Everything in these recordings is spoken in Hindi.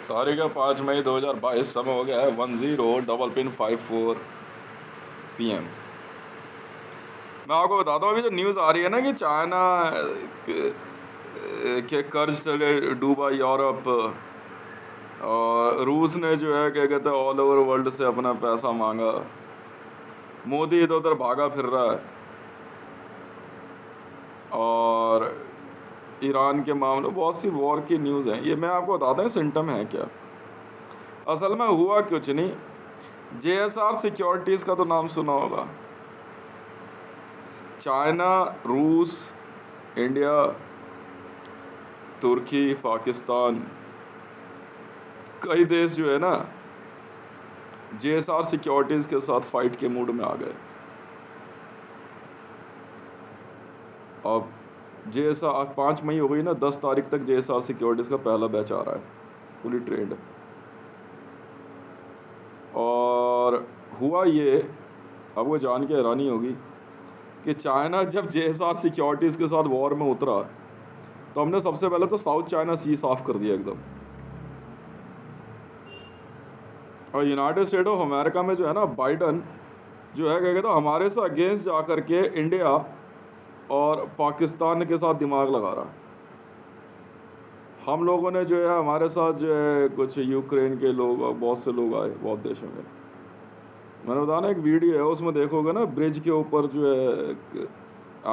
तारीख है 5 मई 2022। समय हो गया है 10:54 PM। मैं आपको बताता हूँ, अभी जो न्यूज़ आ रही है ना कि चाइना के कर्ज तले डूबा यूरोप, और रूस ने जो है क्या कहते हैं ऑल ओवर वर्ल्ड से अपना पैसा मांगा। मोदी इधर उधर भागा फिर रहा है, और ईरान के मामले बहुत सी वॉर की न्यूज़ हैं। ये मैं आपको बताता हूँ सिम्टम है क्या। असल में हुआ कुछ नहीं। JSR सिक्योरिटीज़ का तो नाम सुना होगा। चाइना, रूस, इंडिया, तुर्की, पाकिस्तान, कई देश जो है ना JSR सिक्योरिटीज़ के साथ फाइट के मूड में आ गए। अब JSR आज 5 मई हो गई ना, 10 तारीख तक JSR सिक्योरिटीज़ का पहला बैच आ रहा है, फुली ट्रेंड। और हुआ ये, अब वो जान के हैरानी होगी कि चाइना जब JSR सिक्योरिटीज़ के साथ वॉर में उतरा तो हमने सबसे पहले तो साउथ चाइना सी साफ कर दिया एकदम। और यूनाइटेड स्टेट ऑफ अमेरिका में जो है ना बाइडन जो है क्या कहते हैं हमारे से अगेंस्ट जा कर के इंडिया और पाकिस्तान के साथ दिमाग लगा रहा। हम लोगों ने जो है हमारे साथ जो है कुछ यूक्रेन के लोग और बहुत से लोग आए बहुत देशों में। मैंने बताया ना, एक वीडियो है उसमें देखोगे ना, ब्रिज के ऊपर जो है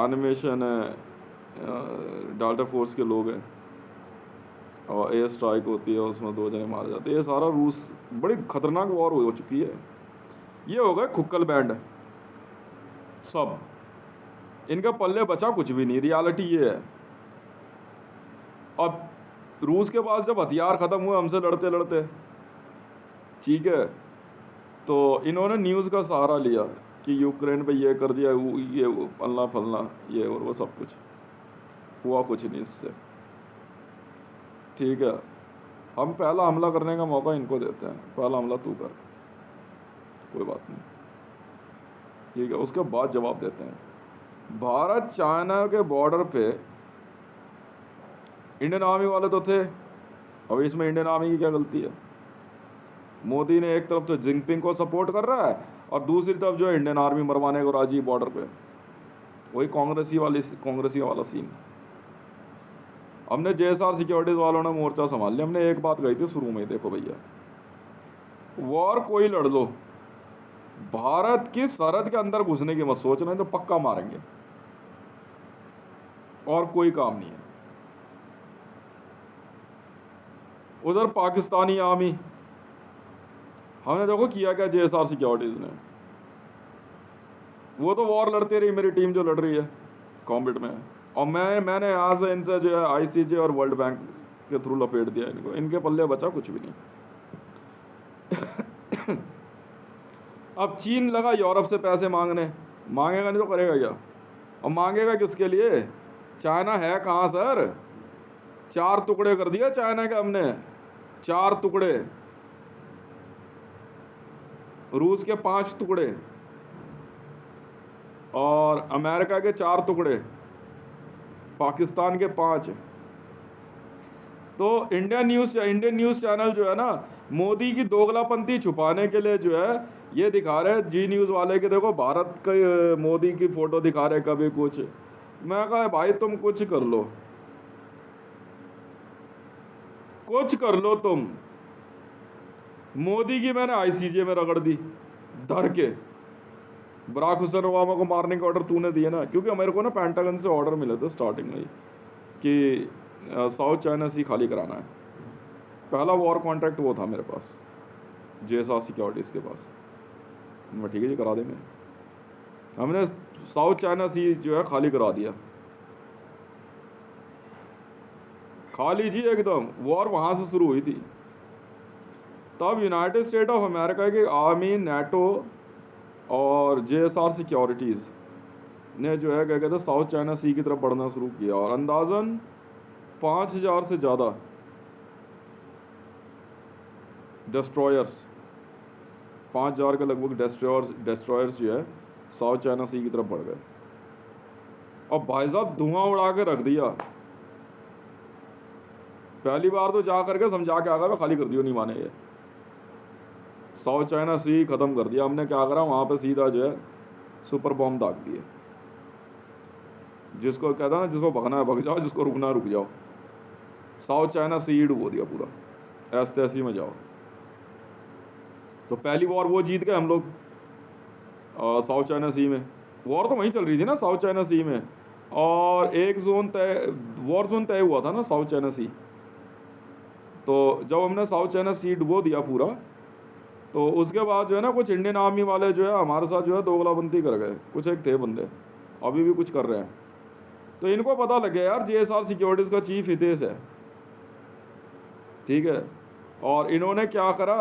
एनिमेशन है, डाल्टा फोर्स के लोग हैं और एयर स्ट्राइक होती है, उसमें 2 जने मारे जाते हैं। ये सारा रूस, बड़ी खतरनाक वॉर हो चुकी है। ये हो गए खुक्कल बैंड सब, इनका पल्ले बचा कुछ भी नहीं। रियलिटी ये है। अब रूस के पास जब हथियार ख़त्म हुए हमसे लड़ते लड़ते, ठीक है, तो इन्होंने न्यूज़ का सहारा लिया कि यूक्रेन पे ये कर दिया, ये फलना फलना ये और वो सब कुछ। हुआ कुछ नहीं इससे, ठीक है। हम पहला हमला करने का मौका इनको देते हैं, पहला हमला तू कर, कोई बात नहीं, ठीक है, उसके बाद जवाब देते हैं। भारत चाइना के बॉर्डर पे इंडियन आर्मी वाले तो थे, अब इसमें इंडियन आर्मी की क्या गलती है। मोदी ने एक तरफ तो जिनपिंग को सपोर्ट कर रहा है और दूसरी तरफ जो है इंडियन आर्मी मरवाने को राजी बॉर्डर पे। वही कांग्रेसी वाला सीन। हमने JSR सिक्योरिटीज वालों ने मोर्चा संभाल लिया। हमने एक बात कही थी शुरू में, देखो भैया, वॉर कोई लड़ लो, भारत की सरहद के अंदर घुसने की मत सोचना, तो पक्का मारेंगे, और कोई काम नहीं है। उधर पाकिस्तानी आर्मी, हमने देखो किया क्या JSR सिक्योरिटीज ने। वो तो वॉर लड़ती रही, मेरी टीम जो लड़ रही है कॉम्बैट में, और मैंने यहाँ से इनसे जो है ICJ और वर्ल्ड बैंक के थ्रू लपेट दिया इनको। इनके पल्ले बचा कुछ भी नहीं। अब चीन लगा यूरोप से पैसे मांगने, मांगेगा नहीं तो करेगा क्या। और मांगेगा किसके लिए, चाइना है कहाँ सर। 4 टुकड़े कर दिया चाइना के हमने, 4 टुकड़े, रूस के 5 टुकड़े और अमेरिका के 4 टुकड़े, पाकिस्तान के 5। तो इंडियन न्यूज़ चैनल जो है ना, मोदी की दोगलापंथी छुपाने के लिए जो है ये दिखा रहे हैं, जी न्यूज़ वाले के देखो भारत के मोदी की फ़ोटो दिखा रहे कभी कुछ। मैं कहा भाई तुम कुछ कर लो, कुछ कर लो तुम। मोदी की मैंने ICJ में रगड़ दी धर के। बराक हुसैन ओबामा को मारने का ऑर्डर तूने दिया ना, क्योंकि मेरे को ना पेंटागन से ऑर्डर मिले थे स्टार्टिंग में ही कि साउथ चाइना सी खाली कराना है। पहला वॉर कॉन्ट्रैक्ट वो था मेरे पास JSR सिक्योरिटीज़ के पास। मैं ठीक है जी करा देंगे। हमने साउथ चाइना सी जो है खाली करा दिया, खाली जी एकदम। वॉर वहाँ से शुरू हुई थी। तब यूनाइटेड स्टेट ऑफ अमेरिका की आर्मी, NATO और JSR सिक्योरिटीज़ ने जो है क्या कहते हैं साउथ चाइना सी की तरफ बढ़ना शुरू किया, और अंदाज़न 5000 से ज़्यादा डिस्ट्रॉयर्स, 5000 के लगभग डिस्ट्रॉयर्स जो है साउथ चाइना सी की तरफ बढ़ गए। और भाई साहब धुआं उड़ा के रख दिया। पहली बार तो जा करके समझा के आ गया, मैं खाली कर दियो, नहीं माने ये। साउथ चाइना सी ख़त्म कर दिया हमने। क्या करा वहाँ पे सीधा जो है सुपर बॉम्ब दाग दिए। जिसको कहता ना, जिसको भगना है भग जाओ, जिसको रुकना है रुक जाओ। साउथ चाइना सी ही डुबो दिया पूरा, ऐसे तैसी में जाओ। तो पहली वॉर वो जीत गए हम लोग साउथ चाइना सी में। वॉर तो वहीं चल रही थी ना साउथ चाइना सी में, और एक जोन तय, वॉर जोन तय हुआ था ना साउथ चाइना सी। तो जब हमने साउथ चाइना सी डुबो दिया पूरा, तो उसके बाद जो है ना कुछ इंडियन आर्मी वाले जो है हमारे साथ जो है दोगलाबंदी कर गए। कुछ एक थे बंदे, अभी भी कुछ कर रहे हैं। तो इनको पता लग गया यार JSR सिक्योरिटीज़ का चीफ हितेश है, ठीक है। और इन्होंने क्या करा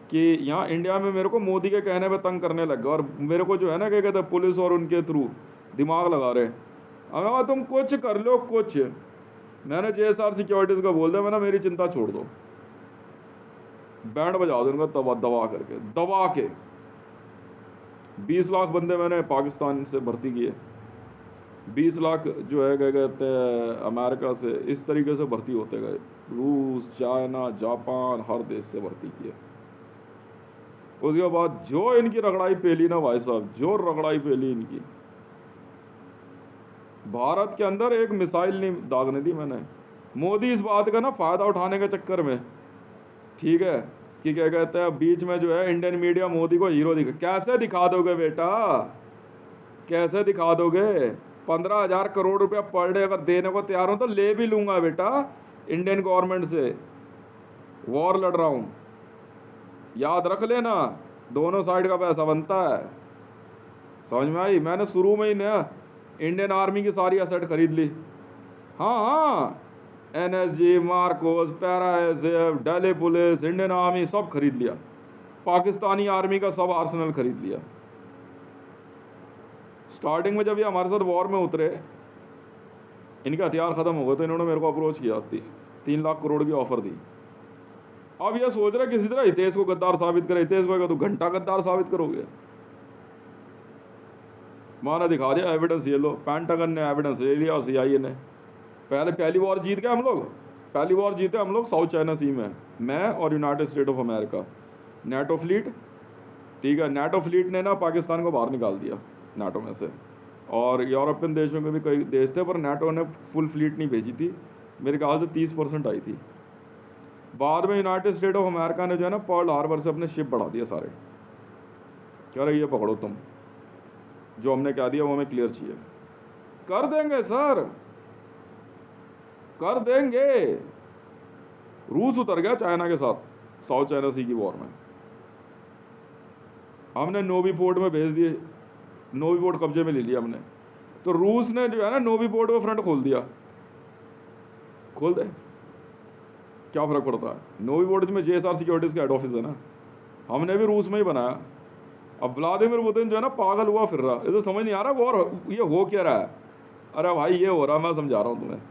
कि यहाँ इंडिया में मेरे को मोदी के कहने पे तंग करने लग गए, और मेरे को जो है ना क्या कहते हैं पुलिस और उनके थ्रू दिमाग लगा रहे। अगर तुम कुछ कर लो कुछ, मैंने JSR सिक्योरिटीज़ का बोल दिया, मैंने मेरी चिंता छोड़ दो, बैंड बजा दो उनका दबा करके, दबा के। 20 लाख बंदे मैंने पाकिस्तान से भर्ती किए, 20 लाख जो है क्या कहते हैं अमेरिका से, इस तरीके से भर्ती होते गए। रूस, चाइना, जापान, हर देश से भर्ती किए। उसके बाद जो इनकी रगड़ाई पेली ना भाई साहब, जो रगड़ाई पेली इनकी, भारत के अंदर एक मिसाइल नहीं दागने दी मैंने। मोदी इस बात का ना फ़ायदा उठाने के चक्कर में, ठीक है, कि क्या कहते हैं बीच में जो है इंडियन मीडिया मोदी को हीरो कैसे दिखा दोगे बेटा, कैसे दिखा दोगे? 15,000 करोड़ रुपया पर डे अगर देने को तैयार हो तो ले भी लूँगा बेटा इंडियन गवर्नमेंट से, वॉर लड़ रहा हूँ। याद रख लेना, दोनों साइड का पैसा बनता है। समझ में आई? मैंने शुरू में ही ना इंडियन आर्मी की सारी एसेट खरीद ली। हाँ, NSG, Marcos, para SF, Delhi police, Indian army सब खरीद लिया। पाकिस्तानी आर्मी का सब आर्सेनल खरीद लिया। स्टार्टिंग में जब ये हमारे साथ वॉर में उतरे, इनके हथियार ख़त्म हो गए, तो इन्होंने मेरे को अप्रोच किया, 3 लाख करोड़ की ऑफ़र दी। अब ये सोच रहे किसी तरह हितेश को गद्दार साबित करे। हितेश को तो घंटा गद्दार साबित करोगे। मैंने दिखा दिया एविडेंस, ये लो। पेंटागन ने एविडेंस ले लिया और CIA ने। पहली वॉर जीत गए हम लोग। पहली वॉर जीते हम लोग साउथ चाइना सी में, मैं और United state of America, NATO fleet, ठीक है। NATO फ्लीट ने ना पाकिस्तान को बाहर निकाल दिया NATO में से, और यूरोपियन देशों के भी कई देश थे, पर NATO ने फुल फ्लीट नहीं भेजी थी। मेरे ख्याल से 30% आई थी। बाद में यूनाइटेड स्टेट ऑफ अमेरिका ने जो है ना पर्ल हार्बर से अपने शिप बढ़ा दिए सारे। कह रहे ये पकड़ो तुम, जो हमने क्या दिया वो हमें क्लियर चाहिए। कर देंगे सर, कर देंगे। रूस उतर गया चाइना के साथ साउथ चाइना सी की वॉर में। हमने नोवी पोर्ट में भेज दिए, नोवी पोर्ट कब्जे में ले लिया हमने। तो रूस ने जो है ना नोवी पोर्ट में फ्रंट खोल दिया। खोल दे, क्या फ़र्क पड़ता है? नोवी पोर्ट में JSR सिक्योरिटीज़ का हेड ऑफिस है ना, हमने भी रूस में ही बनाया। अब व्लादिमीर पुतिन जो है ना पागल हुआ फिर रहा, इसे समझ नहीं आ रहा वॉर ये हो क्या रहा है। अरे भाई ये हो रहा, मैं समझा रहा हूँ तुम्हें।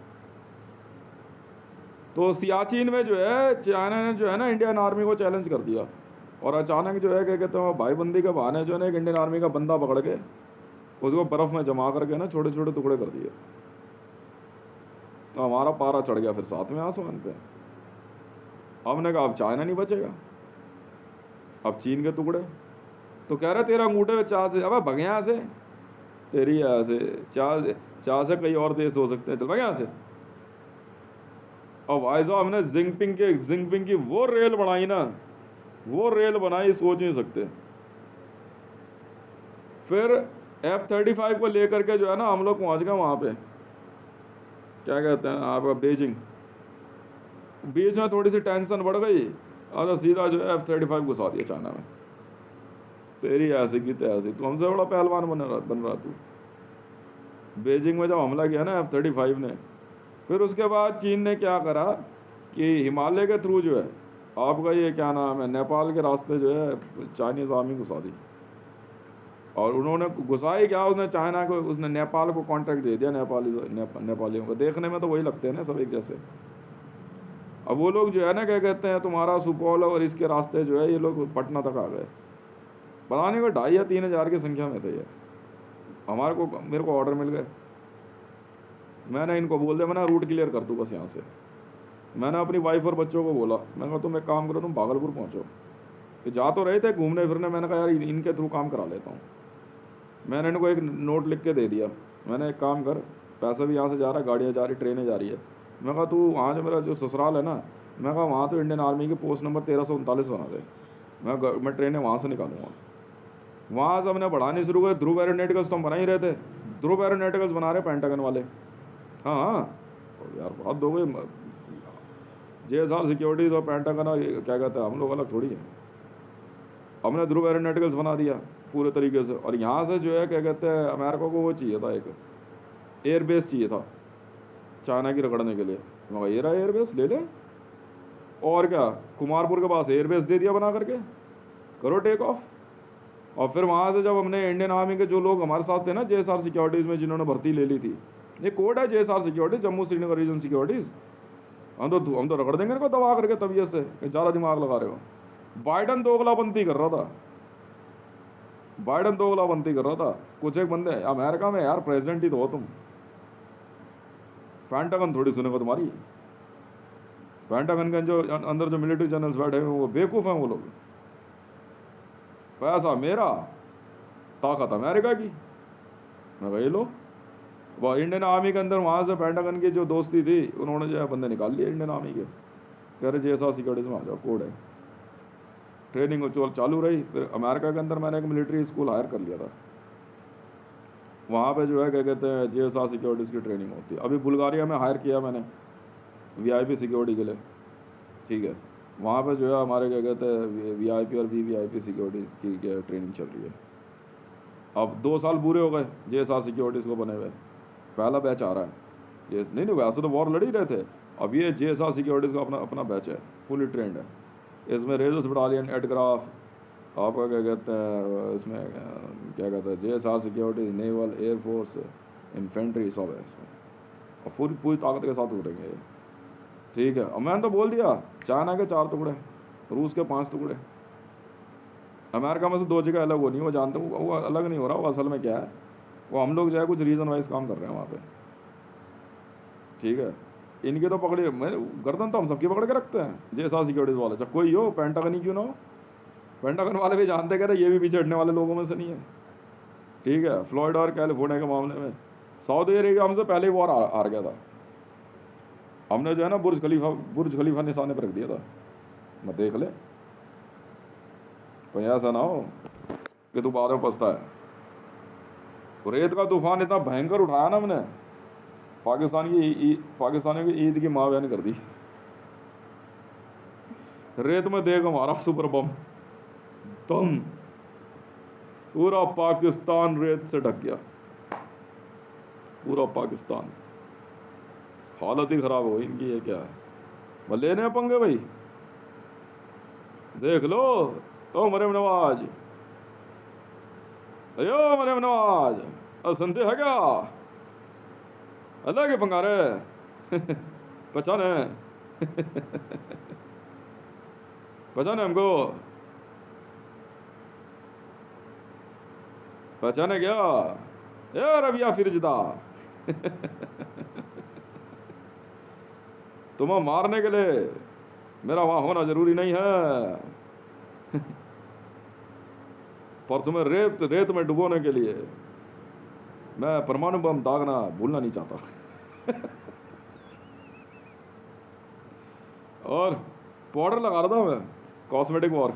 तो सियाचिन में जो है चाइना ने जो है ना इंडियन आर्मी को चैलेंज कर दिया, और अचानक जो है क्या कहते हैं भाईबंदी के बहाने जो है ना एक इंडियन आर्मी का बंदा पकड़ के उसको बर्फ़ में जमा करके ना छोटे छोटे टुकड़े कर दिए। तो हमारा पारा चढ़ गया फिर साथ में आसमान पे। हमने कहा अब चाइना नहीं बचेगा, अब चीन के टुकड़े। तो कह रहे तेरा अंगूठे में चाह से, अब भग यहाँ से, तेरी यहाँ से चाह से कई और देश हो सकते हैं, चल भग यहाँ से। और भाई साहब हमने जिंगपिंग की वो रेल बनाई ना, वो रेल बनाई सोच नहीं सकते। फिर F-35 को लेकर के जो है ना हम लोग पहुँच गए वहाँ पे, क्या कहते हैं आपका बेजिंग। बीच में थोड़ी सी टेंशन बढ़ गई, अच्छा सीधा जो है F-35 घुसा दिया चाइना में। तेरी ऐसी की तैसी, तू हमसे बड़ा पहलवान बन रहा तू। बेजिंग में जब हमला किया ना F-35 ने, फिर उसके बाद चीन ने क्या करा कि हिमालय के थ्रू जो है आपका ये क्या नाम है नेपाल के रास्ते जो है चाइनीज़ आर्मी घुसा दी। और उन्होंने घुसाई क्या, उसने चाइना को, उसने नेपाल को कॉन्ट्रैक्ट दे दिया नेपालियों को। देखने में तो वही लगते हैं ना सब एक जैसे। अब वो लोग जो है ना क्या कहते हैं तुम्हारा सुपौल और इसके रास्ते जो है ये लोग पटना तक आ गए। बनाने को 2,500 या 3,000 की संख्या में थे ये। मेरे को ऑर्डर मिल गए। मैंने इनको बोल दिया, मैंने रूट क्लियर कर दूँ बस यहाँ से। मैंने अपनी वाइफ और बच्चों को बोला, मैंने कहा तुम एक काम करो, तुम भागलपुर पहुँचो। ये जा तो रहे थे घूमने फिरने, मैंने कहा यार इनके थ्रू काम करा लेता हूँ। मैंने इनको एक नोट लिख के दे दिया, मैंने एक काम कर, पैसा भी यहाँ से जा रहा है, गाड़ियाँ जा रही, ट्रेनें जा रही है। मैं कहा तू वहाँ जो मेरा जो ससुराल है ना, मैं कहा वहाँ तो इंडियन आर्मी की पोस्ट नंबर 1339 बना दे, मैं ट्रेनें वहाँ से निकालूंगा। वहाँ से हमने बढ़ानी शुरू कर। ध्रुव एरोनॉटिकल्स तो हम बना ही रहे थे, ध्रुव एरोनॉटिकल्स बना रहे पेंटागन वाले। हाँ हाँ यार बात दो गई, JSR सिक्योरिटीज़ और पेंटागन क्या कहते हैं, हम लोग अलग थोड़ी है। हमने ध्रुव एरोनॉटिकल्स बना दिया पूरे तरीके से। और यहाँ से जो है क्या कहते हैं, अमेरिका को वो चाहिए था, एक एयरबेस चाहिए था चाइना की रगड़ने के लिए। मगर ये रहा एयरबेस, ले ले। और क्या, कुमारपुर के पास एयरबेस दे दिया बना करके, करो टेक ऑफ। और फिर वहाँ से जब हमने इंडियन आर्मी के जो लोग हमारे साथ थे ना JSR सिक्योरिटीज़ में, जिन्होंने भर्ती ले ली थी, ये कोड है JSR securities, Jammu Srinagar region securities. हम तो रगड़ देंगे इनको दबा करके तबीयत से, ज़्यादा दिमाग लगा रहे हो। बाइडन दोगलापंती कर रहा था, बाइडन दोगलापंती कर रहा था। कुछ एक बंदे अमेरिका में, यार प्रेसिडेंट ही तो हो तुम, पेंटागन थोड़ी सुनेगा तुम्हारी। पेंटागन के जो अंदर जो मिलिट्री जनरल्स बैठे हैं वो बेवकूफ़ हैं वो लोग। पैसा मेरा, ताकत अमेरिका की। मैं वही लो, वह इंडियन आर्मी के अंदर वहाँ से पेंटागन की जो दोस्ती थी, उन्होंने जो है बंदे निकाल लिए इंडियन आर्मी के, कह रहे JSR सिक्योरिटीज़ में आ जाओ, कोड है। ट्रेनिंग चालू रही। फिर अमेरिका के अंदर मैंने एक मिलिट्री स्कूल हायर कर लिया था, वहाँ पे जो है क्या कहते हैं JSR सिक्योरिटीज़ की ट्रेनिंग होती है। अभी बुल्गारिया में हायर किया मैंने VIP सिक्योरिटी के लिए, ठीक है। वहाँ पे जो है हमारे क्या कहते हैं VIP और VVIP सिक्योरिटीज़ की क्या ट्रेनिंग चल रही है। अब 2 साल पूरे हो गए JSR सिक्योरिटीज़ को बने हुए, पहला बैच आ रहा है। नहीं वैसे तो वॉर लड़ ही रहे थे, अब ये JSR सिक्योरिटीज़ का अपना बैच है, फुली ट्रेंड है। इसमें रेजर्स बटालियन, एडक्राफ्ट, आपका क्या कहते हैं इसमें क्या कहते हैं JSR securities, naval, air force, infantry, सब है इसमें। और पूरी ताकत के साथ उतरेंगे ये, ठीक है। और मैंने तो बोल दिया, चाइना के 4 टुकड़े, रूस के 5 टुकड़े, अमेरिका में से 2 जगह अलग होनी है। वो जानते हैं वो अलग नहीं हो रहा, वो असल में क्या है, वो हम लोग जो है कुछ रीजन वाइज काम कर रहे हैं वहाँ पे, ठीक है। इनके तो पकड़े, गर्दन तो हम सबकी पकड़ के रखते हैं JSR सिक्योरिटीज़ वाले, चाहे कोई हो, पेंटागन ही क्यों ना हो। पेंटागन वाले भी जानते कह रहे ये भी पीछे हटने वाले लोगों में से नहीं है, ठीक है। फ्लोरिडा और कैलिफोर्निया के मामले में सऊदी अरेबिया हमसे पहले ही वॉर हार गया था। हमने जो है ना बुर्ज खलीफा निशाने पर रख दिया था, मैं देख ले, कहीं ऐसा ना हो कि तू बाद में पछता है। रेत का तूफान इतना भयंकर उठाया ना हमने, पाकिस्तानियों की ईद की माँ बहन कर दी। रेत में देख हमारा सुपर बम दम, पूरा पाकिस्तान रेत से ढक गया, पूरा पाकिस्तान। हालत ही खराब हो इनकी, ये क्या है, मैं लेने पंगे भाई। देख लो तो मरियम नवाज, अयो मरियम नवाज, संदेह है क्या, अल्लाह के पंगा रे पहचाने पहचाने हमको, पहचाने क्या यार रबिया फिरजदा तुम्हें मारने के लिए मेरा वहां होना जरूरी नहीं है पर तुम्हें रेत में डुबोने के लिए मैं परमाणु बम दागना भूलना नहीं चाहता और पाउडर लगा रहा था मैं, कॉस्मेटिक वॉर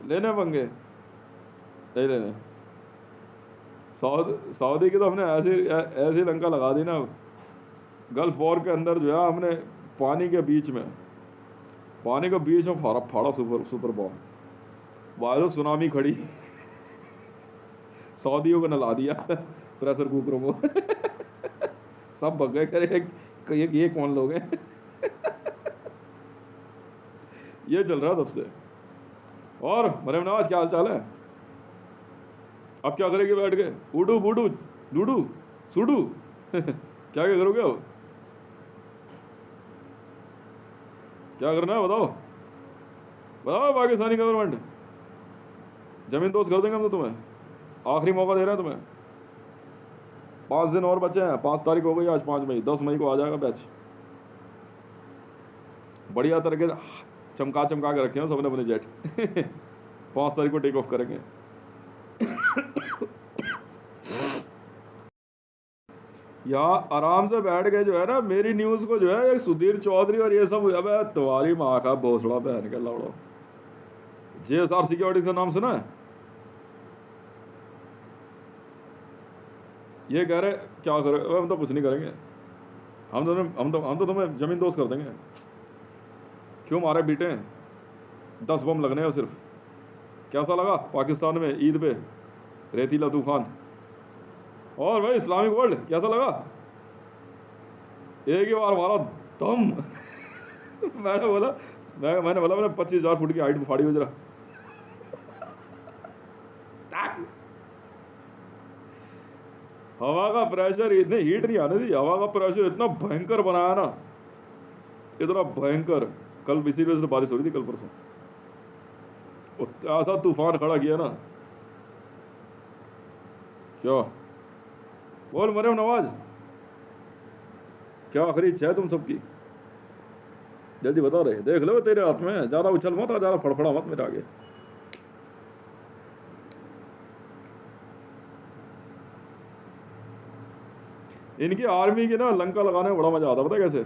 लेने पंगे नहीं लेने। सऊदी की तो हमने ऐसी लंका लगा दी ना, गल्फ वॉर के अंदर जो है हमने पानी के बीच में फाड़ा सुपर बॉम्ब, वायरस सुनामी खड़ी सऊदियों को नला दिया प्रेशर कुकरों को सब भग गए, करे ये कौन लोग हैं ये चल रहा तब से। और मरियम नवाज क्या हाल चाल है, अब क्या करेगी बैठ के, उडू बूडू लूडू सुडू क्या करोगे अब, क्या करना है बताओ पाकिस्तानी गवर्नमेंट, जमीन दोस्त कर देंगे हम तो तुम्हें, आखिरी मौका दे रहे हैं तुम्हें, 5 दिन और बचे हैं, 5 तारीख हो गई आज, 5 मई, 10 मई को आ जाएगा बैच। बढ़िया तरीके चमका चमका के रखे हैं सबने अपने जेट 5 तारीख को टेक ऑफ करेंगे। यहाँ आराम से बैठ के जो है ना मेरी न्यूज़ को जो है एक सुधीर चौधरी और ये सब, अब तुम्हारी माँ का भोसड़ा बहन के लौड़ो। JSR सिक्योरिटी का नाम सुना है? ये कह रहे क्या करें, हम तो कुछ नहीं करेंगे, हम तो तुम्हें जमीन दोस्त कर देंगे। क्यों मारे बीटे, 10 बम लगने हैं सिर्फ। कैसा लगा पाकिस्तान में ईद पे रेतीला तूफान? और भाई इस्लामिक वर्ल्ड कैसा लगा? एक ही बार मारा दम मैंने बोला मैंने 25,000 फुट की हाइट फाड़ी हो जरा। हवा का प्रेशर, इतने हीट नहीं आने दी, हवा का प्रेशर इतना भयंकर बनाया ना, इतना भयंकर। कल इसी वजह से बारिश हो रही थी, कल परसों ऐसा तूफान खड़ा किया ना। क्या बोल मरियम नवाज, क्या आखिरी इच्छा है तुम सबकी? जल्दी बता रहे, देख लो तेरे हाथ में, ज्यादा उछल मत और ज्यादा फड़फड़ा मत मेरे आगे। इनकी आर्मी की ना लंका लगाने में बड़ा मजा आता, पता है कैसे?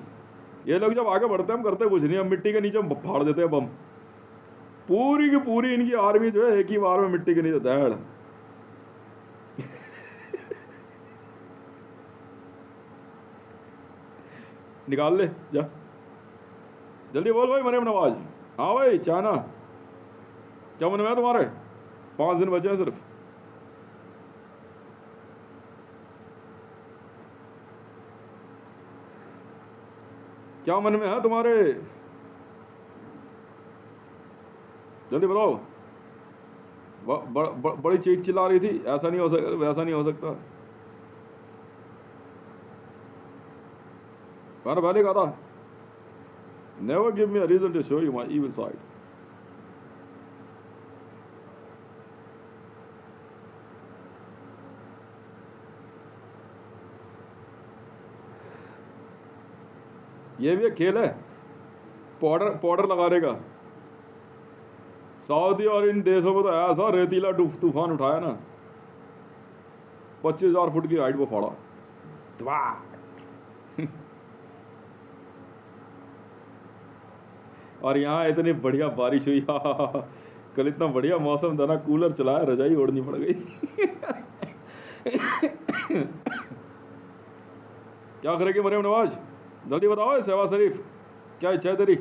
ये लोग जब आगे बढ़ते हैं हम करते कुछ नहीं, हम मिट्टी के नीचे फाड़ देते हैं बम। पूरी की पूरी इनकी आर्मी जो है एक ही बार में मिट्टी के नीचे दहड़। निकाल ले जा, जल्दी बोल भाई मरियम नवाज। हाँ भाई चाइना क्या मन में है तुम्हारे? 5 दिन बचे हैं सिर्फ। क्या मन में है तुम्हारे? जल्दी बताओ। बड़ी चीख चिल्ला रही थी, ऐसा नहीं हो सकता, वैसा नहीं हो सकता। मैंने पहले कहा था, never give me a reason to show you my evil side. ये भी एक खेल है पाउडर लगाने का। सऊदी और इन देशों में तो ऐसा रेतीला तूफान उठाया ना, 25,000 फुट की हाइट को फाड़ा। और यहाँ इतनी बढ़िया बारिश हुई कल इतना बढ़िया मौसम था ना, कूलर चलाया, रजाई ओढ़नी पड़ गई। क्या करेगी मरियम नवाज? जल्दी बताओ। सेवा शरीफ क्या इच्छा है तेरी?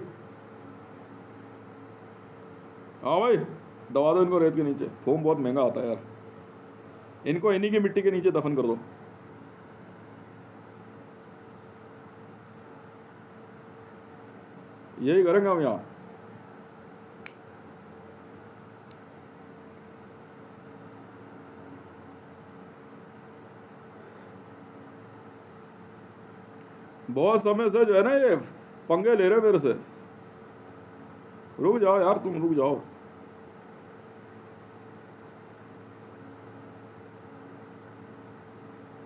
हाँ भाई दबा दो इनको रेत के नीचे, फोम बहुत महंगा आता है यार, इनको इन्हीं की मिट्टी के नीचे दफन कर दो। यही करेंगे हम यहाँ। बहुत समय से जो है ना ये पंगे ले रहे मेरे से। रुक जाओ यार, तुम रुक जाओ।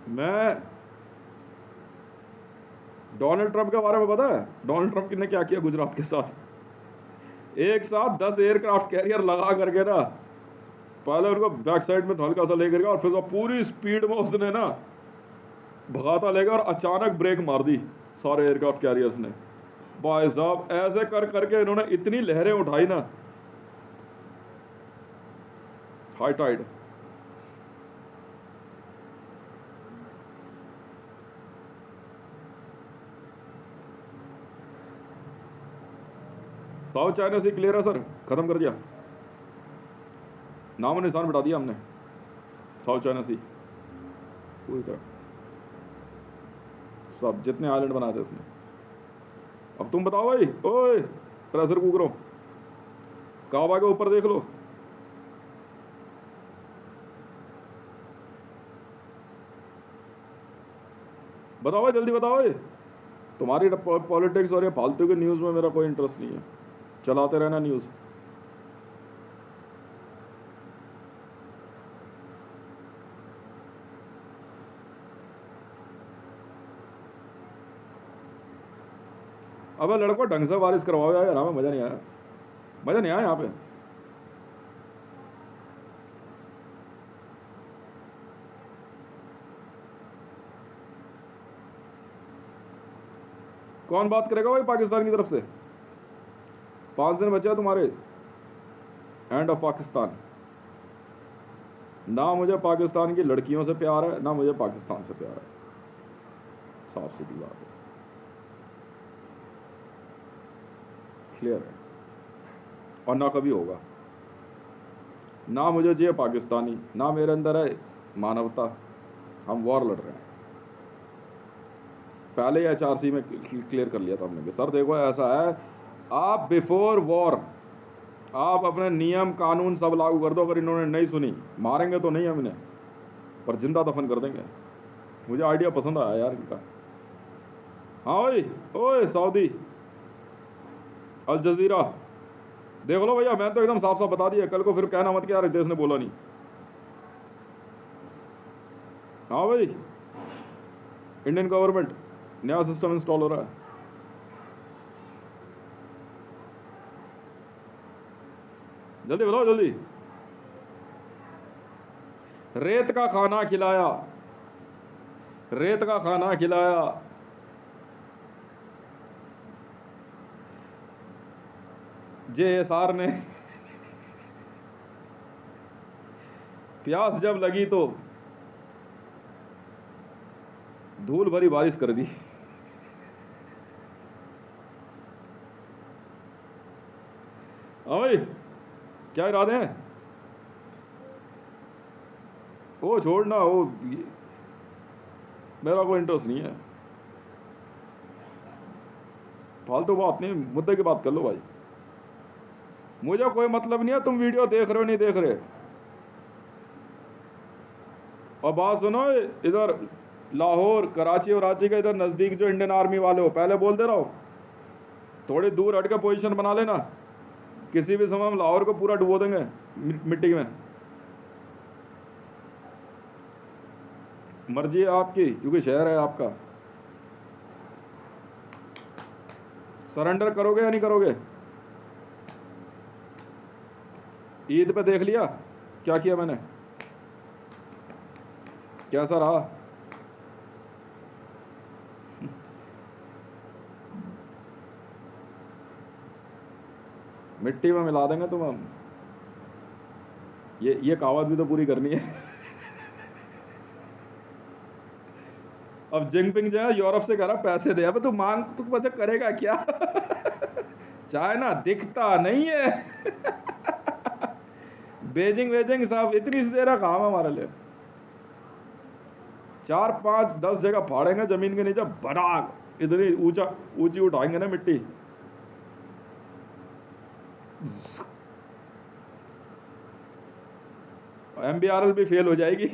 मैं डोनाल्ड ट्रंप के बारे में पता है? डोनाल्ड ट्रंप ने क्या किया गुजरात के साथ? एक साथ 10 एयरक्राफ्ट कैरियर लगा करके ना, पहले उनको बैक साइड में हल्का सा लेकर गया और फिर पूरी स्पीड में उसने ना भगाता लेगा और अचानक ब्रेक मार दी सारे एयरक्राफ्ट कैरियर्स ने। भाई साहब ऐसे कर करके इन्होंने इतनी लहरें उठाई ना, हाई टाइड। साउथ चाइना सी क्लियर है सर, खत्म कर दिया, नाम निशान मिटा दिया हमने साउथ चाइना सी पूरी तरह, सब जितने आइलैंड बनाए थे उसने। अब तुम बताओ भाई, ओए प्रेशर कुकरों, काबा के ऊपर देख लो। बताओ भाई, जल्दी बताओ। तुम्हारी पॉलिटिक्स और ये फालतू की न्यूज़ में मेरा कोई इंटरेस्ट नहीं है, चलाते रहना न्यूज़। अब लड़कों ढंग से बारिश करवाओ यार, हमें मज़ा नहीं आया, मज़ा नहीं आया यहाँ पे। कौन बात करेगा भाई पाकिस्तान की तरफ से? 5 दिन बचे हैं तुम्हारे, एंड ऑफ पाकिस्तान। ना मुझे पाकिस्तान की लड़कियों से प्यार है, ना मुझे पाकिस्तान से प्यार है, साफ सीधी बात है, क्लियर है, और ना कभी होगा। ना मुझे चाहिए पाकिस्तानी, ना मेरे अंदर है मानवता। हम वॉर लड़ रहे हैं। पहले HRC में क्लियर कर लिया था हमने कि सर देखो ऐसा है, आप बिफोर वॉर आप अपने नियम कानून सब लागू कर दो। अगर इन्होंने नहीं सुनी, मारेंगे तो नहीं हम इन्हें, पर जिंदा दफन कर देंगे। मुझे आइडिया पसंद आया यार इनका। हाँ भाई, ओए सऊदी, अल जजीरा देख लो भैया, मैं तो एकदम साफ साफ बता दिया, कल को फिर कहना मत कि यार रितेश ने बोला नहीं। हाँ भाई, इंडियन गवर्नमेंट नया सिस्टम इंस्टॉल हो रहा है। जल्दी बताओ जल्दी। रेत का खाना खिलाया, रेत का खाना खिलाया। JSR ने प्यास जब लगी तो धूल भरी बारिश कर दी। भाई क्या इरादे हैं? वो छोड़ना, वो मेरा कोई इंटरेस्ट नहीं है, फालतू बात नहीं, मुद्दे की बात कर लो भाई। मुझे कोई मतलब नहीं है तुम वीडियो देख रहे हो नहीं देख रहे। और बात सुनो, इधर लाहौर कराची और रांची के इधर नज़दीक जो इंडियन आर्मी वाले हो, पहले बोल दे रहा हो, थोड़ी दूर हट के पोजीशन बना लेना, किसी भी समय हम लाहौर को पूरा डुबो देंगे मिट्टी में। मर्जी है आपकी, क्योंकि शहर है आपका। सरेंडर करोगे या नहीं करोगे? ईद पे देख लिया क्या किया मैंने, कैसा रहा? मिट्टी में मिला देंगे तुम हम। ये कहावत भी तो पूरी करनी है। अब जिनपिंग जो है यूरोप से कह रहा पैसे दे, अब तू मांग तू बच्चा करेगा क्या? चाइना दिखता नहीं है। बेजिंग साहब इतनी सी देर काम है हमारे लिए। 4, 5, 10 जगह फाड़ेंगे जमीन के नीचे, बराक इतनी ऊंची उठाएंगे ना मिट्टी। MBRL भी फेल हो जाएगी।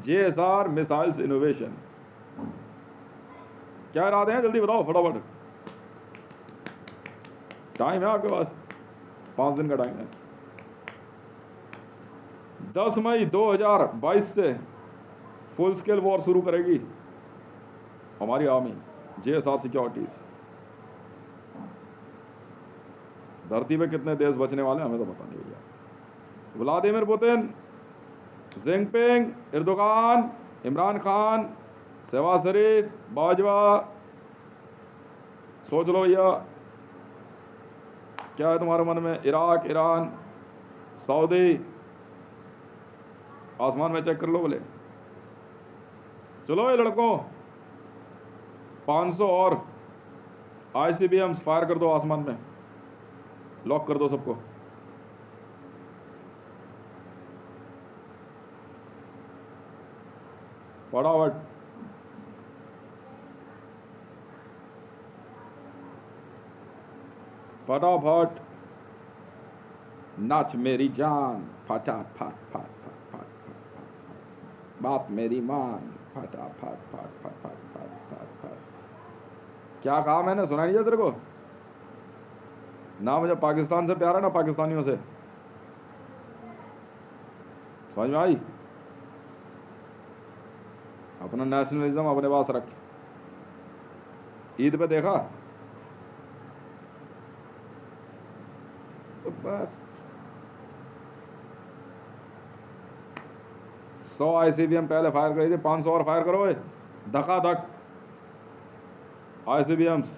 JSR missiles innovation. क्या इरादे हैं, जल्दी बताओ फटाफट, टाइम है आपके पास, 5 दिन का टाइम है। 10 मई 2022 से फुल स्केल वॉर शुरू करेगी हमारी आर्मी, JSR सिक्योरिटीज। धरती पे कितने देश बचने वाले हमें तो पता नहीं भैया। Vladimir Putin, Jinping, Erdogan, Imran Khan, Shahbaz Sharif, Bajwa, सोच लो भैया क्या है तुम्हारे मन में। इराक, ईरान, सऊदी, आसमान में चेक कर लो बोले। चलो ये लड़कों, 500 और ICBMs फायर कर दो आसमान में, लॉक कर दो सबको। फटाफट फटाफट नाच मेरी जान, फटाफट फट फट फट फट, बात मेरी मान, फटाफट फट फट फट फट फट फट। क्या कहा मैंने, सुना नहीं तेरे को? ना मुझे पाकिस्तान से प्यार है ना पाकिस्तानियों से, समझ में आई? अपना नेशनलिज्म अपने पास रख। ईद पे देखा तो बस 100 ICBM पहले फायर करी थी, 500 और फायर करो धकाधक ICBMs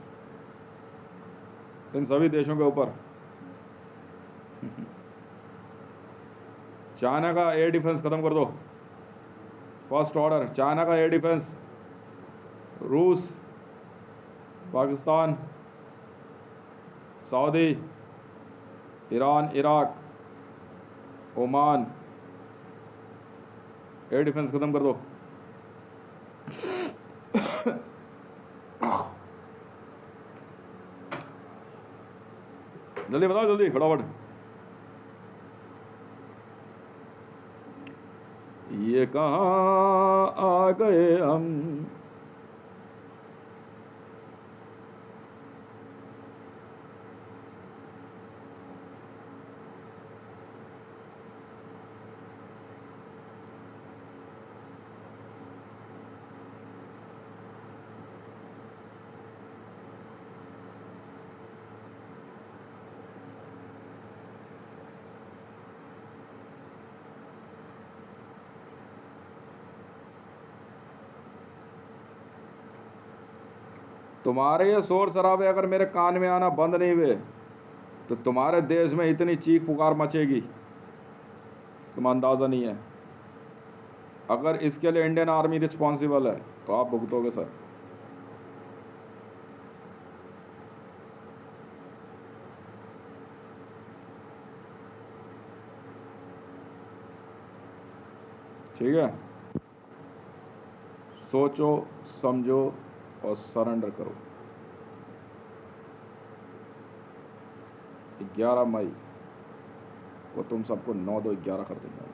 इन सभी देशों के ऊपर। चाइना का एयर डिफेंस खत्म कर दो, फर्स्ट ऑर्डर चाइना का एयर डिफेंस। रूस, Pakistan, Saudi, Iran, Iraq, Oman, air defence खत्म कर दो। जल्दी बताओ, जल्दी फटाफट। ये कहाँ आ गए हम। तुम्हारे ये शोर शराबे अगर मेरे कान में आना बंद नहीं हुए तो तुम्हारे देश में इतनी चीख पुकार मचेगी तुम अंदाज़ा नहीं है। अगर इसके लिए इंडियन आर्मी रिस्पॉन्सिबल है तो आप भुगतोगे सर। ठीक है, सोचो समझो और सरेंडर करो। 11 मई को तुम सबको 9-2-11 कर देंगे।